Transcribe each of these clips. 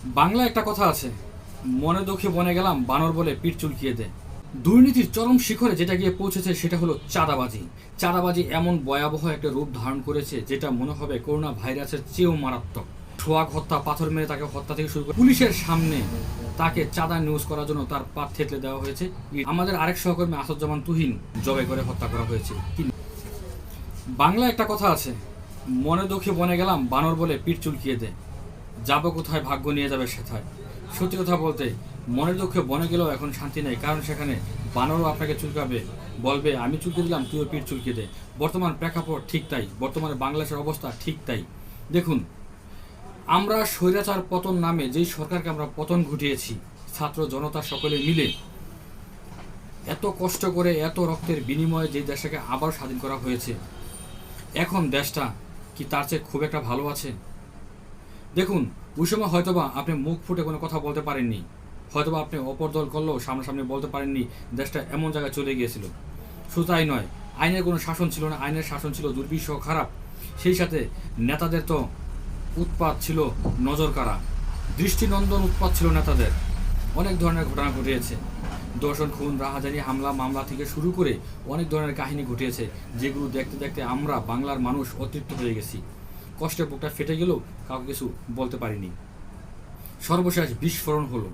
বাংলা একটা কথা আছে, মনে দুঃখে বনে গেলাম বানর বলে পিঠ চুলকিয়ে দে। দুর্নীতির চরম শিখরে যেটা গিয়ে পৌঁছেছে সেটা হলো চাঁদাবাজি। চাঁদাবাজি এমন ভয়াবহ একটা রূপ ধারণ করেছে যেটা মনে হবে করোনা ভাইরাসের চেয়েও মারাত্মক। সোহাগ হত্যা, পাথর মেরে তাকে হত্যা থেকে শুরু করে পুলিশের সামনে তাকে চাঁদা নিউজ করার জন্য তার পা থেতলে দেওয়া হয়েছে। আমাদের আরেক সহকর্মী আসাদুজ্জামান তুহিন জবাই করে হত্যা করা হয়েছে। বাংলা একটা কথা আছে, মনে দুঃখে বনে গেলাম বানর বলে পিঠ চুলকিয়ে দে। যাবো কোথায় ভাগ্য নিয়ে যাবে সেথায়। সত্যি কথা বলতে মনের দুঃখে বনে গেলেও এখন শান্তি নেই, কারণ সেখানে বানরও আপনাকে চুলকাবে, বলবে আমি চুলকে দিলাম তুইও পিঠ চুলকে দে। বর্তমান প্রেক্ষাপট ঠিক তাই, বর্তমানে বাংলাদেশের অবস্থা ঠিক তাই। দেখুন, আমরা স্বৈরাচার পতন নামে যেই সরকারকে আমরা পতন ঘটিয়েছি, ছাত্র জনতা সকলে মিলে এত কষ্ট করে এত রক্তের বিনিময়ে যে দেশটাকে আবার স্বাধীন করা হয়েছে, এখন দেশটা কি তার চেয়ে খুব একটা ভালো আছে? দেখুন, ওই সময় হয়তোবা আপনি মুখ ফুটে কোনো কথা বলতে পারেননি, হয়তোবা আপনি অপরদল করলেও সামনাসামনি বলতে পারেননি, দেশটা এমন জায়গায় চলে গিয়েছিল। শুধু তাই নয়, আইনের কোনো শাসন ছিল না, আইনের শাসন ছিল দুর্বিষহ খারাপ। সেই সাথে নেতাদের তো উৎপাত ছিল নজর কাড়া, দৃষ্টিনন্দন উৎপাত ছিল নেতাদের। অনেক ধরনের ঘটনা ঘটিয়েছে, দর্শন, খুন, রাহাজানি, হামলা মামলা থেকে শুরু করে অনেক ধরনের কাহিনী ঘটিয়েছে, যেগুলো দেখতে দেখতে আমরা বাংলার মানুষ অতৃপ্ত হয়ে গেছি। কষ্টের বুকটা ফেটে গেলেও কাউকে কিছু বলতে পারিনি। সর্বশেষ বিস্ফোরণ হলো।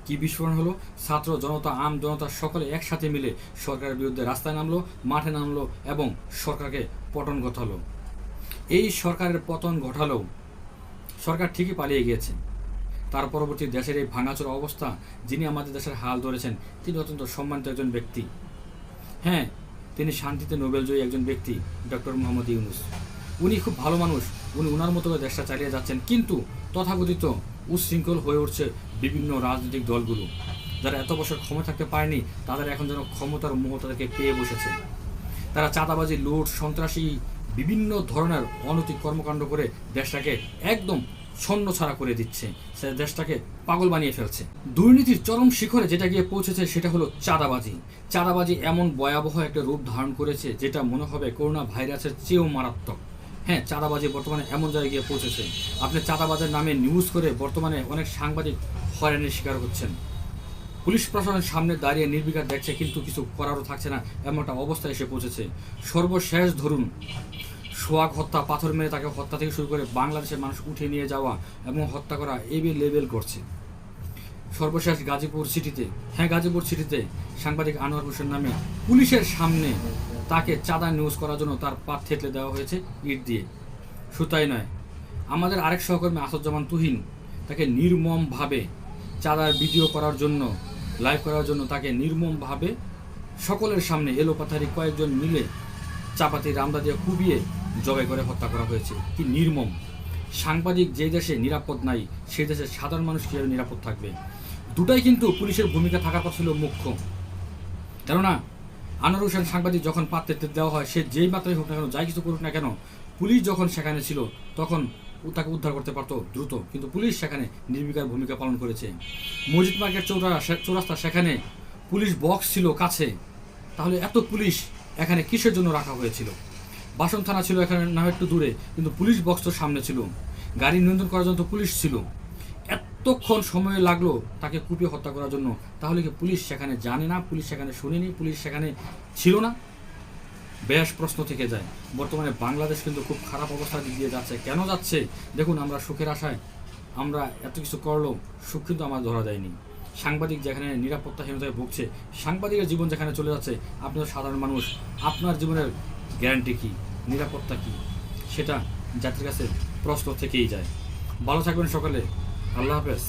কি বিস্ফোরণ হলো? ছাত্র জনতা, আম জনতা সকলে একসাথে মিলে সরকারের বিরুদ্ধে রাস্তায় নামলো, মাঠে নামলো এবং সরকারকে পতন ঘটালো। এই সরকারের পতন ঘটালেও সরকার ঠিকই পালিয়ে গিয়েছে। তার পরবর্তী দেশের এই ভাঙাচোরা অবস্থা, যিনি আমাদের দেশের হাল ধরেছেন, তিনি অত্যন্ত সম্মানিত একজন ব্যক্তি। হ্যাঁ, তিনি শান্তিতে নোবেলজয়ী একজন ব্যক্তি, ডক্টর মোহাম্মদ ইউনূস। উনি খুব ভালো মানুষ, উনি ওনার মতো করে দেশটা চালিয়ে যাচ্ছেন। কিন্তু তথাকথিত উচ্ছৃঙ্খল হয়ে উঠছে বিভিন্ন রাজনৈতিক দলগুলো, যারা এত বছর ক্ষমতা থাকতে পারেনি, তাদের এখন যেন ক্ষমতার মোহ তাদেরকে পেয়ে বসেছে। তারা চাঁদাবাজি, লুট, সন্ত্রাসী, বিভিন্ন ধরনের অনৈতিক কর্মকাণ্ড করে দেশটাকে একদম ছন্ন ছাড়া করে দিচ্ছে, সে দেশটাকে পাগল বানিয়ে ফেলছে। দুর্নীতির চরম শিখরে যেটা গিয়ে পৌঁছেছে সেটা হলো চাঁদাবাজি। চাঁদাবাজি এমন ভয়াবহ একটা রূপ ধারণ করেছে যেটা মনে হবে করোনা ভাইরাসের চেয়েও মারাত্মক। হ্যাঁ, চাঁদাবাজি বর্তমানে এমন জায়গায় গিয়ে পৌঁছেছে, আপনি চাঁদাবাজের নামে নিউজ করে বর্তমানে অনেক সাংবাদিক হয়রানির শিকার হচ্ছেন। পুলিশ প্রশাসনের সামনে দাঁড়িয়ে নির্বিকার দেখছে, কিন্তু কিছু করারও থাকছে না, এমন একটা অবস্থায় এসে পৌঁছেছে। সর্বশেষ ধরুন, সোহাগ হত্যা, পাথর মেরে তাকে হত্যা থেকে শুরু করে বাংলাদেশের মানুষ উঠে নিয়ে যাওয়া এবং হত্যা করা এই লেভেল করছে। সর্বশেষ গাজীপুর সিটিতে সাংবাদিক আনোয়ার হোসেন নামে পুলিশের সামনে তাকে চাঁদা নিউজ করার জন্য তার পা থেতলে দেওয়া হয়েছে ইট দিয়ে। শুধু তাই নয়, আমাদের আরেক সহকর্মী আসাদুজ্জামান তুহিন তাকে নির্মমভাবে চাঁদার ভিডিও করার জন্য, লাইভ করার জন্য তাকে নির্মমভাবে সকলের সামনে এলোপাথারি কয়েকজন মিলে চাপাতি রামদা দিয়ে কুবিয়ে জবাই করে হত্যা করা হয়েছে। কি নির্মম! সাংবাদিক যে দেশে নিরাপদ নাই, সেই দেশে সাধারণ মানুষ কীভাবে নিরাপদ থাকবে? দুটাই কিন্তু পুলিশের ভূমিকা থাকার কথা ছিল মুখ্য। কেননা আনোয়ার হোসেন সাংবাদিক যখন পাত্রে দেওয়া হয়, সে যেই মাত্রায় হোক না কেন, যাই কিছু করুক না কেন, পুলিশ যখন সেখানে ছিল তখন তাকে উদ্ধার করতে পারতো দ্রুত, কিন্তু পুলিশ সেখানে নির্বিকার ভূমিকা পালন করেছে। মসজিদ মার্কেট চৌরাস্তা, সেখানে পুলিশ বক্স ছিল কাছে, তাহলে এত পুলিশ এখানে কিসের জন্য রাখা হয়েছিল? বাসন থানা ছিল এখানে না একটু দূরে, কিন্তু পুলিশ বক্স তো সামনে ছিল, গাড়ি নিয়ন্ত্রণ করার জন্য তো পুলিশ ছিল। এতক্ষণ সময় লাগলো তাকে কুপিয়ে হত্যা করার জন্য, তাহলে কি পুলিশ সেখানে জানে না, পুলিশ সেখানে শুনেনি, পুলিশ সেখানে ছিল না? বেশ প্রশ্ন থেকে যায়। বর্তমানে বাংলাদেশ কিন্তু খুব খারাপ অবস্থার দিক দিয়ে যাচ্ছে। কেন যাচ্ছে? দেখুন, আমরা সুখের আশায় আমরা এত কিছু করলেও সুখ কিন্তু আমার ধরা যায়নি। সাংবাদিক যেখানে নিরাপত্তাহীনতায় ভুগছে, সাংবাদিকের জীবন যেখানে চলে যাচ্ছে, আপনি তো সাধারণ মানুষ, আপনার জীবনের গ্যারান্টি কী, নিরাপত্তা কী, সেটা জাতির কাছে প্রশ্ন থেকেই যায়। ভালো থাকবেন সকলে, আল্লাহ হাফেজ।